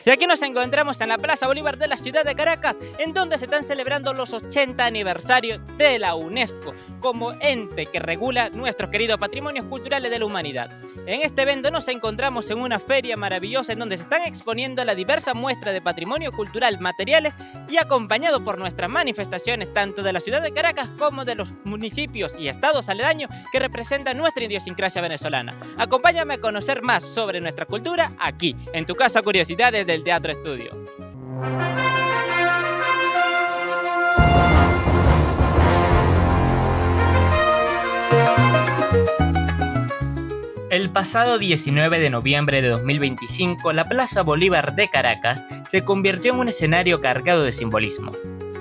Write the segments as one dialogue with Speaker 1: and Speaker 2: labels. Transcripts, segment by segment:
Speaker 1: Y aquí nos encontramos en la Plaza Bolívar de la ciudad de Caracas, en donde se están celebrando los 80 aniversarios de la UNESCO como ente que regula nuestros queridos patrimonios culturales de la humanidad. En este evento nos encontramos en una feria maravillosa en donde se están exponiendo la diversa muestra de patrimonio cultural, materiales y acompañado por nuestras manifestaciones tanto de la ciudad de Caracas como de los municipios y estados aledaños que representan nuestra idiosincrasia venezolana. Acompáñame a conocer más sobre nuestra cultura aquí, en tu casa Curiosidades del Teatro Estudio. El pasado 19 de noviembre de 2025, la Plaza Bolívar de Caracas se convirtió en un escenario cargado de simbolismo.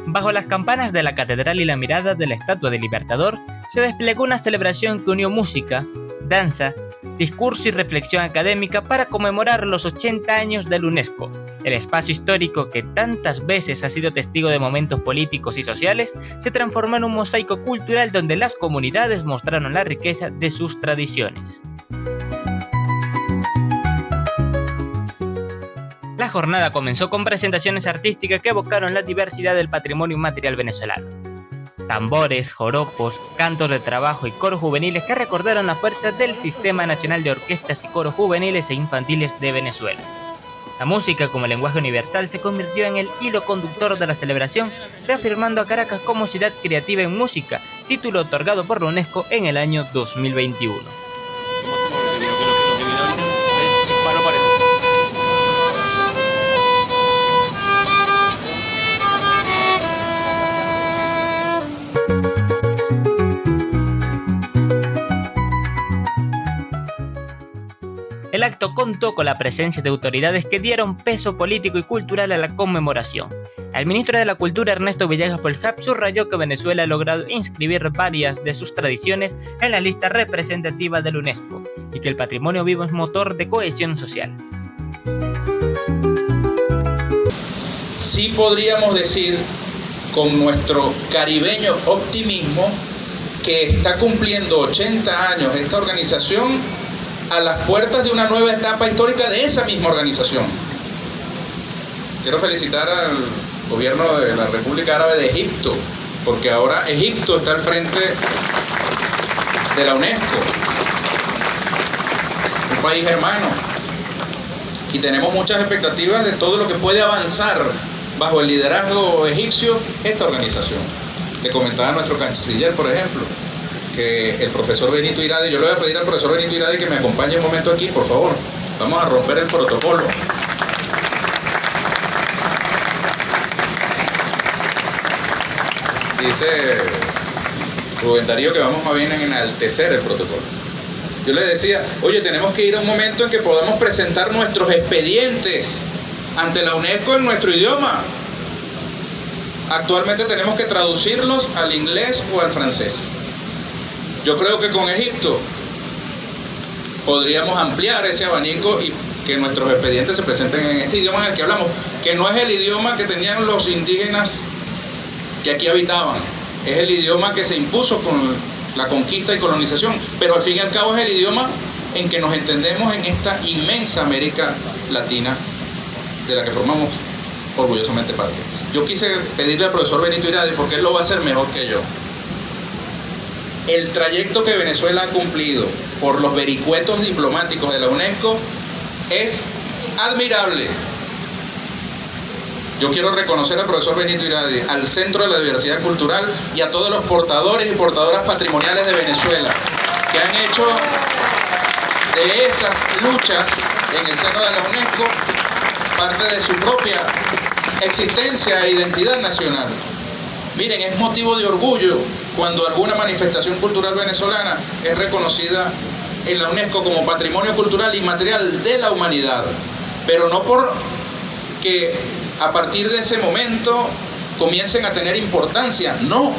Speaker 1: Bajo las campanas de la catedral y la mirada de la estatua del Libertador, se desplegó una celebración que unió música, danza, discurso y reflexión académica para conmemorar los 80 años de la UNESCO. El espacio histórico que tantas veces ha sido testigo de momentos políticos y sociales, se transformó en un mosaico cultural donde las comunidades mostraron la riqueza de sus tradiciones. La jornada comenzó con presentaciones artísticas que evocaron la diversidad del patrimonio inmaterial venezolano. Tambores, joropos, cantos de trabajo y coros juveniles que recordaron la fuerza del Sistema Nacional de Orquestas y Coros Juveniles e Infantiles de Venezuela. La música como lenguaje universal se convirtió en el hilo conductor de la celebración, reafirmando a Caracas como ciudad creativa en música, título otorgado por la UNESCO en el año 2021. El acto contó con la presencia de autoridades que dieron peso político y cultural a la conmemoración. El ministro de la Cultura, Ernesto Villegas Poljab, subrayó que Venezuela ha logrado inscribir varias de sus tradiciones en la lista representativa de la UNESCO y que el patrimonio vivo es motor de cohesión social.
Speaker 2: Sí podríamos decir con nuestro caribeño optimismo que está cumpliendo 80 años esta organización a las puertas de una nueva etapa histórica de esa misma organización. Quiero felicitar al gobierno de la República Árabe de Egipto, porque ahora Egipto está al frente de la UNESCO, un país hermano, y tenemos muchas expectativas de todo lo que puede avanzar bajo el liderazgo egipcio esta organización. Le comentaba a nuestro canciller, por ejemplo, que el profesor Benito Iradi, yo le voy a pedir al profesor Benito Iradi que me acompañe un momento aquí, por favor. Vamos a romper el protocolo. Dice Rubén Darío que vamos más bien a enaltecer el protocolo. Yo le decía, oye, tenemos que ir a un momento en que podamos presentar nuestros expedientes ante la UNESCO en nuestro idioma. Actualmente tenemos que traducirlos al inglés o al francés. Yo creo que con Egipto podríamos ampliar ese abanico y que nuestros expedientes se presenten en este idioma en el que hablamos, que no es el idioma que tenían los indígenas que aquí habitaban, es el idioma que se impuso con la conquista y colonización, pero al fin y al cabo es el idioma en que nos entendemos en esta inmensa América Latina de la que formamos orgullosamente parte. Yo quise pedirle al profesor Benito Iradi, porque él lo va a hacer mejor que yo. El trayecto que Venezuela ha cumplido por los vericuetos diplomáticos de la UNESCO es admirable. Yo quiero reconocer al profesor Benito Iradi, al Centro de la Diversidad Cultural y a todos los portadores y portadoras patrimoniales de Venezuela que han hecho de esas luchas en el seno de la UNESCO parte de su propia existencia e identidad nacional. Miren, es motivo de orgullo cuando alguna manifestación cultural venezolana es reconocida en la UNESCO como patrimonio cultural inmaterial de la humanidad, pero no porque a partir de ese momento comiencen a tener importancia, no,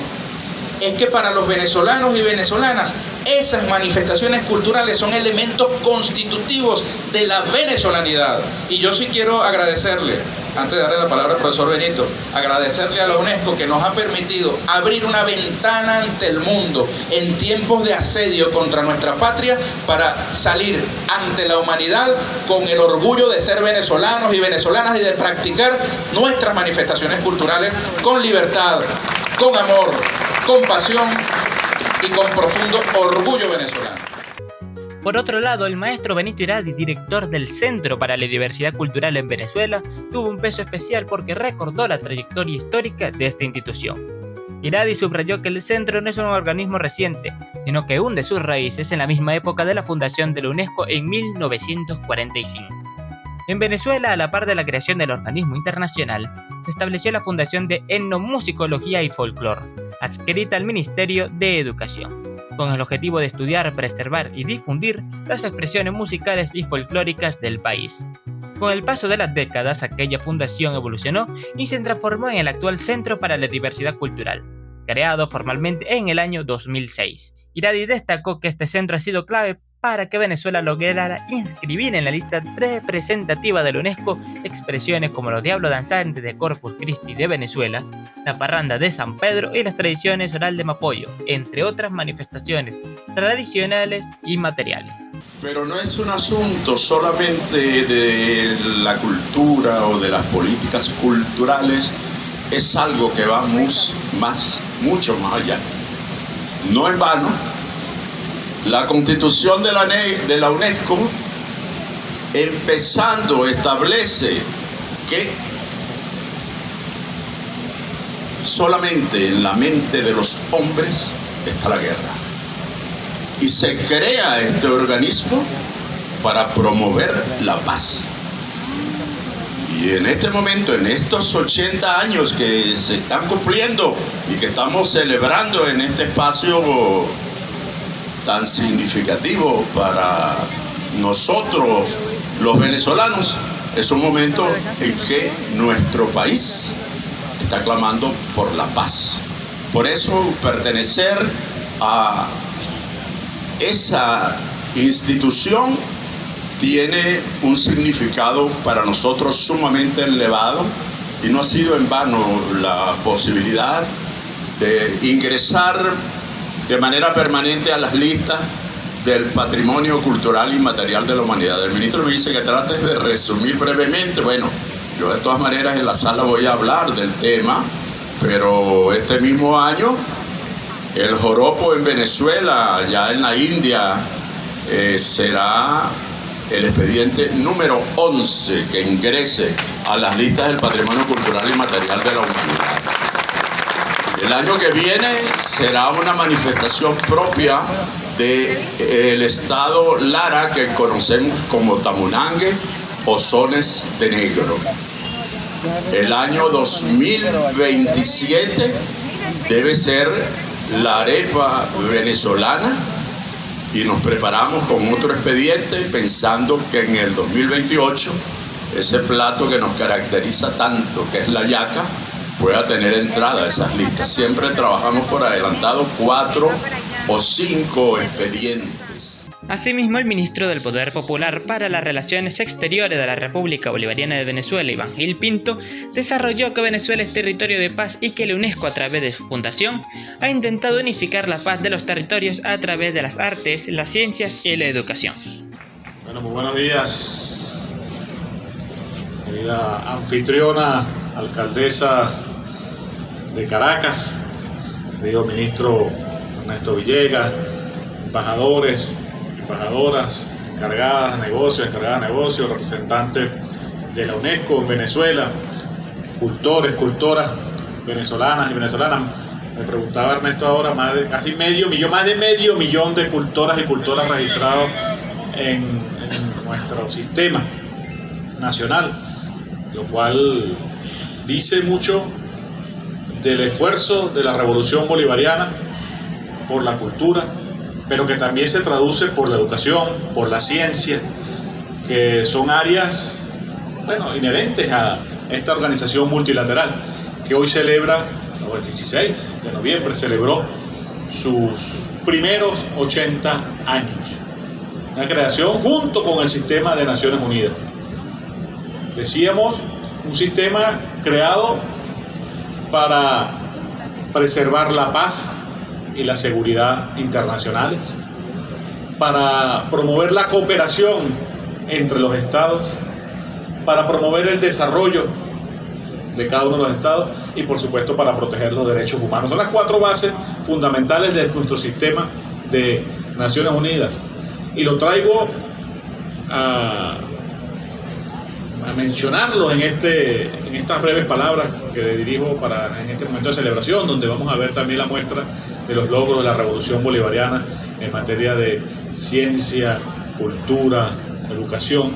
Speaker 2: es que para los venezolanos y venezolanas esas manifestaciones culturales son elementos constitutivos de la venezolanidad. Y yo sí quiero agradecerle antes de darle la palabra al profesor Benito, agradecerle a la UNESCO que nos ha permitido abrir una ventana ante el mundo en tiempos de asedio contra nuestra patria para salir ante la humanidad con el orgullo de ser venezolanos y venezolanas y de practicar nuestras manifestaciones culturales con libertad, con amor, con pasión y con profundo orgullo venezolano.
Speaker 1: Por otro lado, el maestro Benito Iradi, director del Centro para la Diversidad Cultural en Venezuela, tuvo un peso especial porque recordó la trayectoria histórica de esta institución. Iradi subrayó que el centro no es un organismo reciente, sino que hunde sus raíces en la misma época de la fundación de la UNESCO en 1945. En Venezuela, a la par de la creación del organismo internacional, se estableció la Fundación de Etnomusicología y Folclore, adscrita al Ministerio de Educación, con el objetivo de estudiar, preservar y difundir las expresiones musicales y folclóricas del país. Con el paso de las décadas, aquella fundación evolucionó y se transformó en el actual Centro para la Diversidad Cultural, creado formalmente en el año 2006. Iradi destacó que este centro ha sido clave para que Venezuela lograra inscribir en la lista representativa de la UNESCO expresiones como los diablos danzantes de Corpus Christi de Venezuela, la parranda de San Pedro y las tradiciones oral de Mapoyo, entre otras manifestaciones tradicionales y materiales.
Speaker 3: Pero no es un asunto solamente de la cultura o de las políticas culturales, es algo que va mucho más allá. No en vano, la Constitución de la UNESCO, empezando, establece que solamente en la mente de los hombres está la guerra. Y se crea este organismo para promover la paz. Y en este momento, en estos 80 años que se están cumpliendo y que estamos celebrando en este espacio tan significativo para nosotros los venezolanos, es un momento en que nuestro país está clamando por la paz. Por eso pertenecer a esa institución tiene un significado para nosotros sumamente elevado, y no ha sido en vano la posibilidad de ingresar de manera permanente a las listas del patrimonio cultural y material de la humanidad. El ministro me dice que trate de resumir brevemente. Bueno, yo de todas maneras en la sala voy a hablar del tema, pero este mismo año el joropo en Venezuela, ya en la India, será el expediente número 11 que ingrese a las listas del patrimonio cultural y material de la humanidad. El año que viene será una manifestación propia del estado Lara, que conocemos como Tamunangue o Sones de Negro. El año 2027 debe ser la arepa venezolana, y nos preparamos con otro expediente pensando que en el 2028 ese plato que nos caracteriza tanto, que es la yaca, pueda tener entrada a esas listas. Siempre trabajamos por adelantado 4 o 5 expedientes.
Speaker 1: Asimismo, el ministro del Poder Popular para las Relaciones Exteriores de la República Bolivariana de Venezuela, Iván Gil Pinto, desarrolló que Venezuela es territorio de paz y que la UNESCO, a través de su fundación, ha intentado unificar la paz de los territorios a través de las artes, las ciencias y la educación.
Speaker 4: Bueno, muy buenos días, querida anfitriona, alcaldesa de Caracas, querido ministro Ernesto Villegas, embajadores, embajadoras, encargadas de negocios, representantes de la UNESCO en Venezuela, cultores, cultoras venezolanas y venezolanas. Me preguntaba Ernesto ahora, más de medio millón de cultoras y cultoras registrados en nuestro sistema nacional, lo cual dice mucho del esfuerzo de la revolución bolivariana por la cultura, pero que también se traduce por la educación, por la ciencia, que son áreas, inherentes a esta organización multilateral, que hoy celebra, el 16 de noviembre, celebró sus primeros 80 años. Una creación junto con el sistema de Naciones Unidas. Decíamos un sistema creado para preservar la paz y la seguridad internacionales, para promover la cooperación entre los estados, para promover el desarrollo de cada uno de los estados y por supuesto para proteger los derechos humanos. Son las 4 bases fundamentales de nuestro sistema de Naciones Unidas. Y lo traigo a mencionarlo en estas breves palabras que le dirijo en este momento de celebración, donde vamos a ver también la muestra de los logros de la Revolución Bolivariana en materia de ciencia, cultura, educación,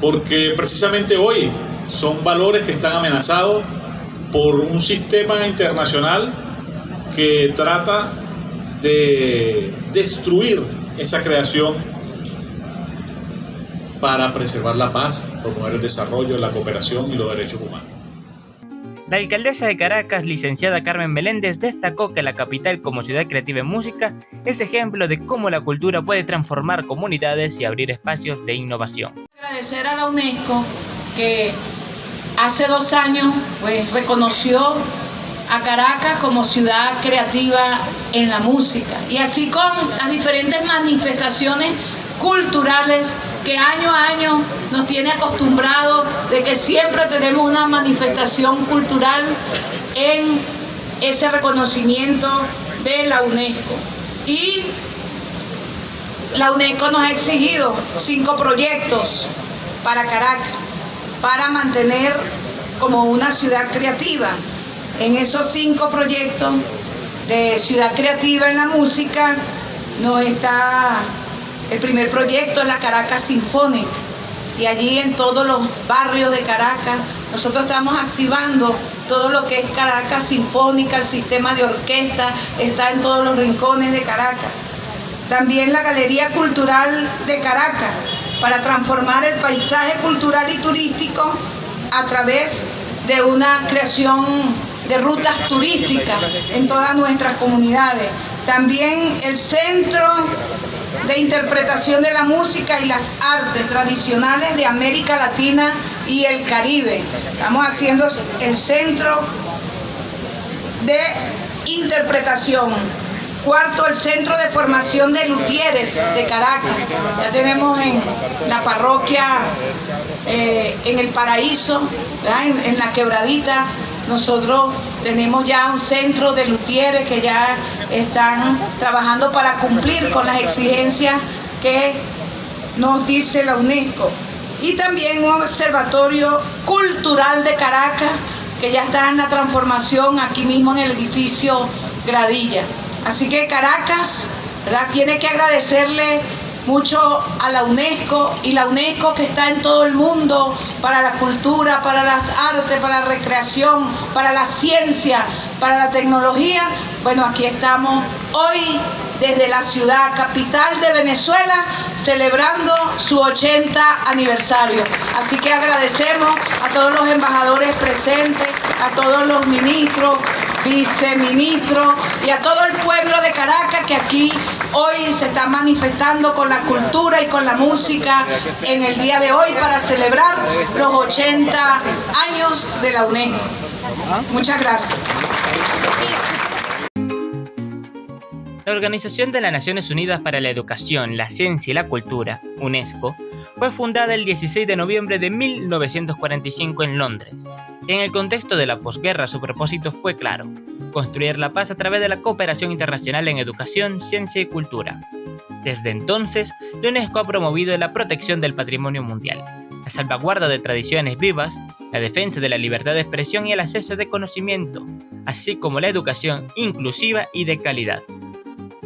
Speaker 4: porque precisamente hoy son valores que están amenazados por un sistema internacional que trata de destruir esa creación para preservar la paz, promover el desarrollo, la cooperación y los derechos humanos.
Speaker 1: La alcaldesa de Caracas, licenciada Carmen Meléndez, destacó que la capital como ciudad creativa en música es ejemplo de cómo la cultura puede transformar comunidades y abrir espacios de innovación.
Speaker 5: Agradecer a la UNESCO que hace 2 años reconoció a Caracas como ciudad creativa en la música, y así con las diferentes manifestaciones culturales que año a año nos tiene acostumbrados de que siempre tenemos una manifestación cultural en ese reconocimiento de la UNESCO. Y la UNESCO nos ha exigido 5 proyectos para Caracas, para mantener como una ciudad creativa. En esos 5 proyectos de ciudad creativa en la música nos está... El primer proyecto es la Caracas Sinfónica, y allí en todos los barrios de Caracas nosotros estamos activando todo lo que es Caracas Sinfónica, el sistema de orquesta está en todos los rincones de Caracas. También la Galería Cultural de Caracas, para transformar el paisaje cultural y turístico a través de una creación de rutas turísticas en todas nuestras comunidades. También el Centro de Interpretación de la Música y las Artes Tradicionales de América Latina y el Caribe. Estamos haciendo el Centro de Interpretación. 4, el Centro de Formación de Luthieres de Caracas. Ya tenemos en la parroquia, en el Paraíso, en la Quebradita, nosotros tenemos ya un centro de luthieres que ya están trabajando para cumplir con las exigencias que nos dice la UNESCO. Y también un observatorio cultural de Caracas que ya está en la transformación aquí mismo en el edificio Gradilla. Así que Caracas, ¿verdad?, tiene que agradecerle mucho a la UNESCO, y la UNESCO que está en todo el mundo para la cultura, para las artes, para la recreación, para la ciencia, para la tecnología. Bueno, aquí estamos hoy desde la ciudad capital de Venezuela celebrando su 80 aniversario. Así que agradecemos a todos los embajadores presentes, a todos los ministros, viceministros y a todo el pueblo de Caracas que aquí hoy se está manifestando con la cultura y con la música en el día de hoy para celebrar los 80 años de la UNESCO. Muchas gracias.
Speaker 1: La Organización de las Naciones Unidas para la Educación, la Ciencia y la Cultura, UNESCO, fue fundada el 16 de noviembre de 1945 en Londres. En el contexto de la posguerra, su propósito fue claro: construir la paz a través de la cooperación internacional en educación, ciencia y cultura. Desde entonces, la UNESCO ha promovido la protección del patrimonio mundial, la salvaguarda de tradiciones vivas, la defensa de la libertad de expresión y el acceso de conocimiento, así como la educación inclusiva y de calidad.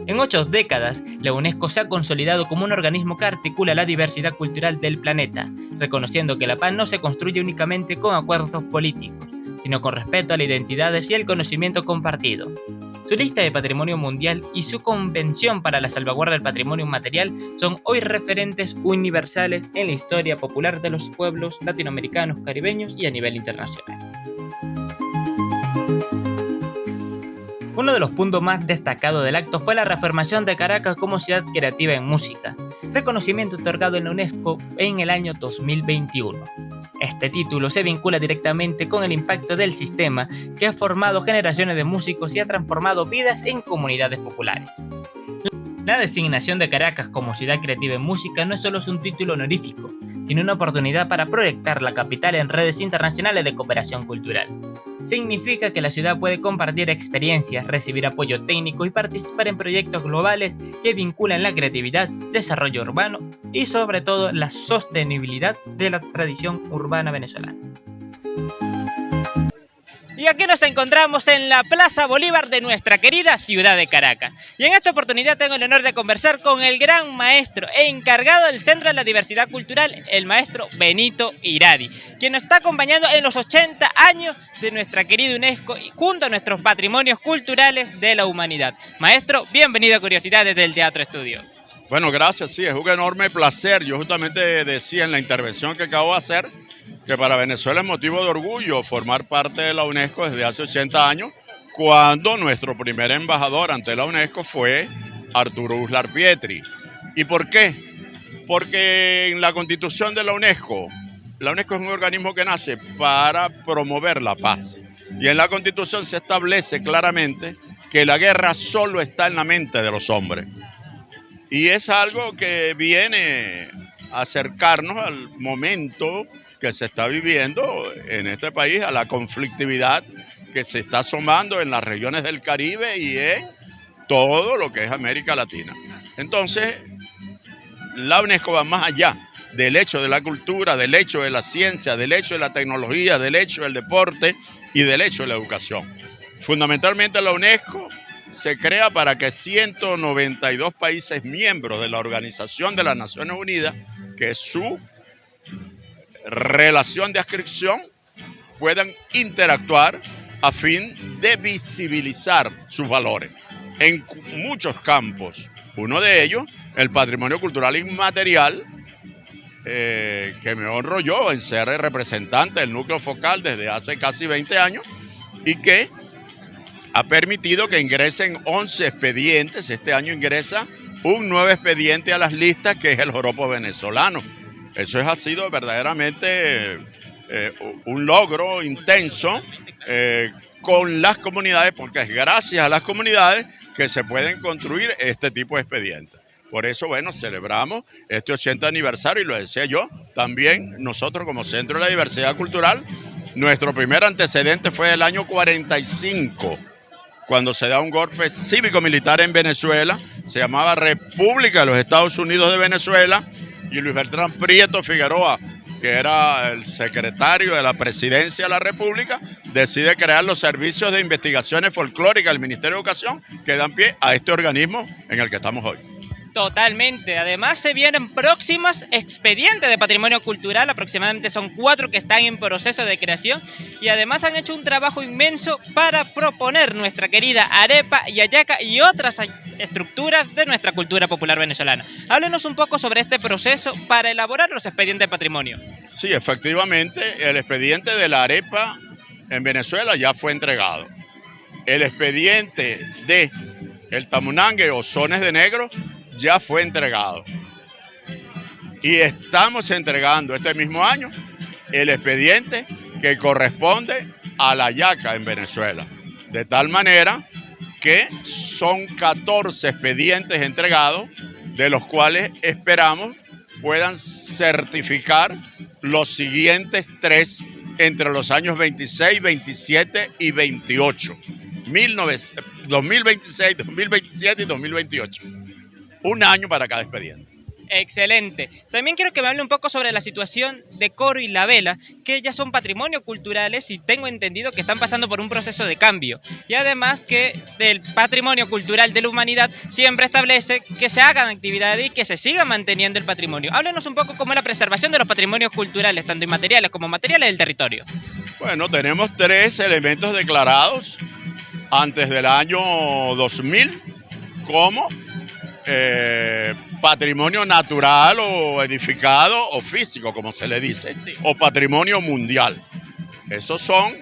Speaker 1: En 8 décadas, la UNESCO se ha consolidado como un organismo que articula la diversidad cultural del planeta, reconociendo que la paz no se construye únicamente con acuerdos políticos, sino con respeto a las identidades y el conocimiento compartido. Su lista de patrimonio mundial y su convención para la salvaguarda del patrimonio material son hoy referentes universales en la historia popular de los pueblos latinoamericanos, caribeños y a nivel internacional. Uno de los puntos más destacados del acto fue la reafirmación de Caracas como ciudad creativa en música, reconocimiento otorgado en la UNESCO en el año 2021. Este título se vincula directamente con el impacto del sistema que ha formado generaciones de músicos y ha transformado vidas en comunidades populares. La designación de Caracas como ciudad creativa en música no es solo un título honorífico, sino una oportunidad para proyectar la capital en redes internacionales de cooperación cultural. Significa que la ciudad puede compartir experiencias, recibir apoyo técnico y participar en proyectos globales que vinculan la creatividad, desarrollo urbano y sobre todo la sostenibilidad de la tradición urbana venezolana. Y aquí nos encontramos en la Plaza Bolívar de nuestra querida ciudad de Caracas. Y en esta oportunidad tengo el honor de conversar con el gran maestro encargado del Centro de la Diversidad Cultural, el maestro Benito Iradi, quien nos está acompañando en los 80 años de nuestra querida UNESCO y junto a nuestros patrimonios culturales de la humanidad. Maestro, bienvenido a Curiosidades del Teatro Estudio.
Speaker 3: Bueno, gracias, sí, es un enorme placer. Yo justamente decía en la intervención que acabo de hacer que para Venezuela es motivo de orgullo formar parte de la UNESCO desde hace 80 años, cuando nuestro primer embajador ante la UNESCO fue Arturo Uslar Pietri. ¿Y por qué? Porque en la constitución de la UNESCO es un organismo que nace para promover la paz. Y en la constitución se establece claramente que la guerra solo está en la mente de los hombres. Y es algo que viene a acercarnos al momento que se está viviendo en este país, a la conflictividad que se está asomando en las regiones del Caribe y en todo lo que es América Latina. Entonces, la UNESCO va más allá del hecho de la cultura, del hecho de la ciencia, del hecho de la tecnología, del hecho del deporte y del hecho de la educación. Fundamentalmente la UNESCO se crea para que 192 países miembros de la Organización de las Naciones Unidas, que es su relación de adscripción, puedan interactuar a fin de visibilizar sus valores en muchos campos. Uno de ellos, el patrimonio cultural inmaterial, que me honro yo en ser el representante del núcleo focal desde hace casi 20 años y que ha permitido que ingresen 11 expedientes. Este año ingresa un nuevo expediente a las listas, que es el joropo venezolano. Eso ha sido verdaderamente un logro intenso con las comunidades, porque es gracias a las comunidades que se pueden construir este tipo de expedientes. Por eso, bueno, celebramos este 80 aniversario y lo decía yo, también nosotros como Centro de la Diversidad Cultural, nuestro primer antecedente fue del año 45, cuando se da un golpe cívico-militar en Venezuela, se llamaba República de los Estados Unidos de Venezuela, y Luis Bertrán Prieto Figueroa, que era el secretario de la Presidencia de la República, decide crear los servicios de investigaciones folclóricas del Ministerio de Educación, que dan pie a este organismo en el que estamos hoy.
Speaker 1: Totalmente. Además se vienen próximos expedientes de patrimonio cultural, aproximadamente son 4 que están en proceso de creación y además han hecho un trabajo inmenso para proponer nuestra querida arepa y hallaca y otras estructuras de nuestra cultura popular venezolana. Háblenos un poco sobre este proceso para elaborar los expedientes de patrimonio.
Speaker 3: Sí, efectivamente, el expediente de la arepa en Venezuela ya fue entregado. El expediente de el tamunangue o sones de negro ya fue entregado. Y estamos entregando este mismo año el expediente que corresponde a la hallaca en Venezuela. De tal manera que son 14 expedientes entregados, de los cuales esperamos puedan certificar los siguientes 3 entre los años 26, 27 y 28. 2026, 2027 y 2028. Un año para cada expediente.
Speaker 1: Excelente. También quiero que me hable un poco sobre la situación de Coro y La Vela, que ya son patrimonios culturales y tengo entendido que están pasando por un proceso de cambio. Y además que el patrimonio cultural de la humanidad siempre establece que se hagan actividades y que se siga manteniendo el patrimonio. Háblenos un poco cómo es la preservación de los patrimonios culturales, tanto inmateriales como materiales del territorio.
Speaker 3: Bueno, tenemos 3 elementos declarados antes del año 2000 como patrimonio natural o edificado o físico, como se le dice, sí, o patrimonio mundial. Esos son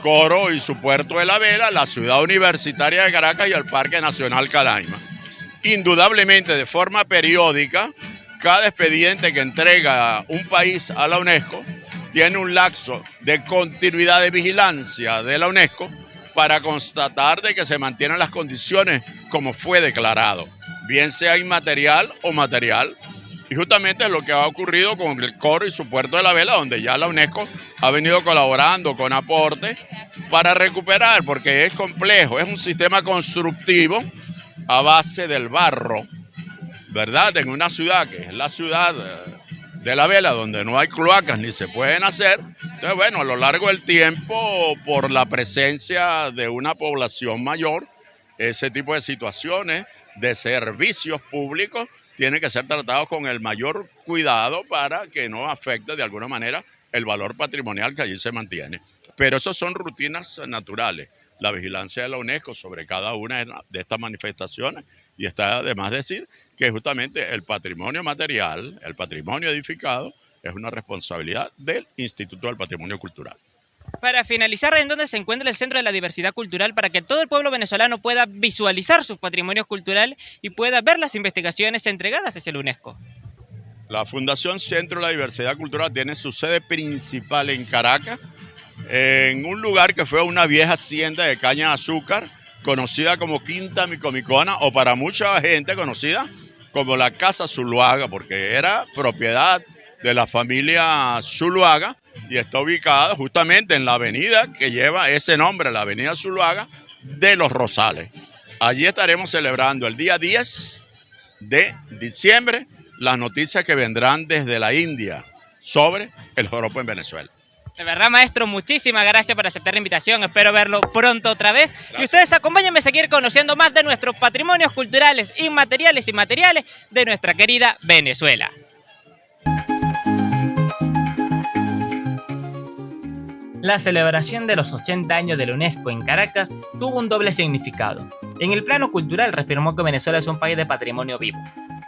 Speaker 3: Coro y su puerto de La Vela, la ciudad universitaria de Caracas y el Parque Nacional Canaima. Indudablemente, de forma periódica, cada expediente que entrega un país a la UNESCO tiene un lapso de continuidad de vigilancia de la UNESCO para constatar de que se mantienen las condiciones como fue declarado, bien sea inmaterial o material. Y justamente es lo que ha ocurrido con el coro y su puerto de la vela, donde ya la UNESCO ha venido colaborando con aportes para recuperar, porque es complejo, es un sistema constructivo a base del barro, ¿verdad? En una ciudad que es la ciudad de la vela, donde no hay cloacas ni se pueden hacer. Entonces, bueno, a lo largo del tiempo, por la presencia de una población mayor, ese tipo de situaciones de servicios públicos tienen que ser tratados con el mayor cuidado para que no afecte de alguna manera el valor patrimonial que allí se mantiene. Pero eso son rutinas naturales. La vigilancia de la UNESCO sobre cada una de estas manifestaciones, y está de más decir que justamente el patrimonio material, el patrimonio edificado, es una responsabilidad del Instituto del Patrimonio Cultural.
Speaker 1: Para finalizar, ¿en dónde se encuentra el Centro de la Diversidad Cultural para que todo el pueblo venezolano pueda visualizar sus patrimonios culturales y pueda ver las investigaciones entregadas hacia la UNESCO?
Speaker 3: La Fundación Centro de la Diversidad Cultural tiene su sede principal en Caracas, en un lugar que fue una vieja hacienda de caña de azúcar, conocida como Quinta Micomicona, o para mucha gente conocida como la Casa Zuluaga, porque era propiedad de la familia Zuluaga, y está ubicada justamente en la avenida que lleva ese nombre, la avenida Zuluaga de Los Rosales. Allí estaremos celebrando el día 10 de diciembre las noticias que vendrán desde la India sobre el joropo en Venezuela.
Speaker 1: De verdad, maestro, muchísimas gracias por aceptar la invitación. Espero verlo pronto otra vez. Gracias. Y ustedes acompáñenme a seguir conociendo más de nuestros patrimonios culturales, inmateriales y materiales de nuestra querida Venezuela. La celebración de los 80 años de la UNESCO en Caracas tuvo un doble significado. En el plano cultural reafirmó que Venezuela es un país de patrimonio vivo,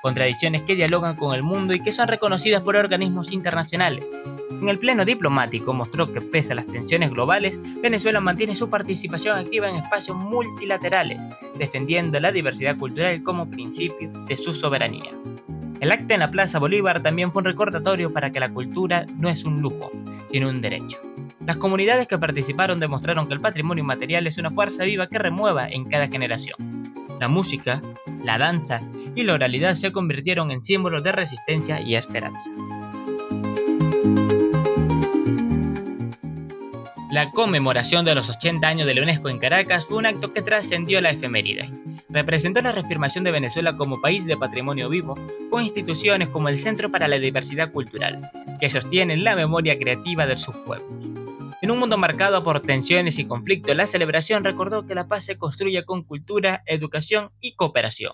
Speaker 1: con tradiciones que dialogan con el mundo y que son reconocidas por organismos internacionales. En el plano diplomático mostró que pese a las tensiones globales, Venezuela mantiene su participación activa en espacios multilaterales, defendiendo la diversidad cultural como principio de su soberanía. El acta en la Plaza Bolívar también fue un recordatorio para que la cultura no es un lujo, sino un derecho. Las comunidades que participaron demostraron que el patrimonio inmaterial es una fuerza viva que renueva en cada generación. La música, la danza y la oralidad se convirtieron en símbolos de resistencia y esperanza. La conmemoración de los 80 años de la UNESCO en Caracas fue un acto que trascendió la efeméride. Representó la reafirmación de Venezuela como país de patrimonio vivo, con instituciones como el Centro para la Diversidad Cultural, que sostienen la memoria creativa de sus pueblos. En un mundo marcado por tensiones y conflictos, la celebración recordó que la paz se construye con cultura, educación y cooperación.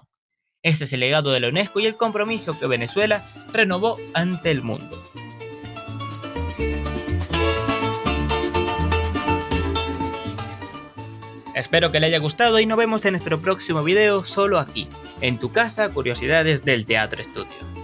Speaker 1: Este es el legado de la UNESCO y el compromiso que Venezuela renovó ante el mundo. Espero que le haya gustado y nos vemos en nuestro próximo video solo aquí, en tu casa, Curiosidades del Teatro Estudio.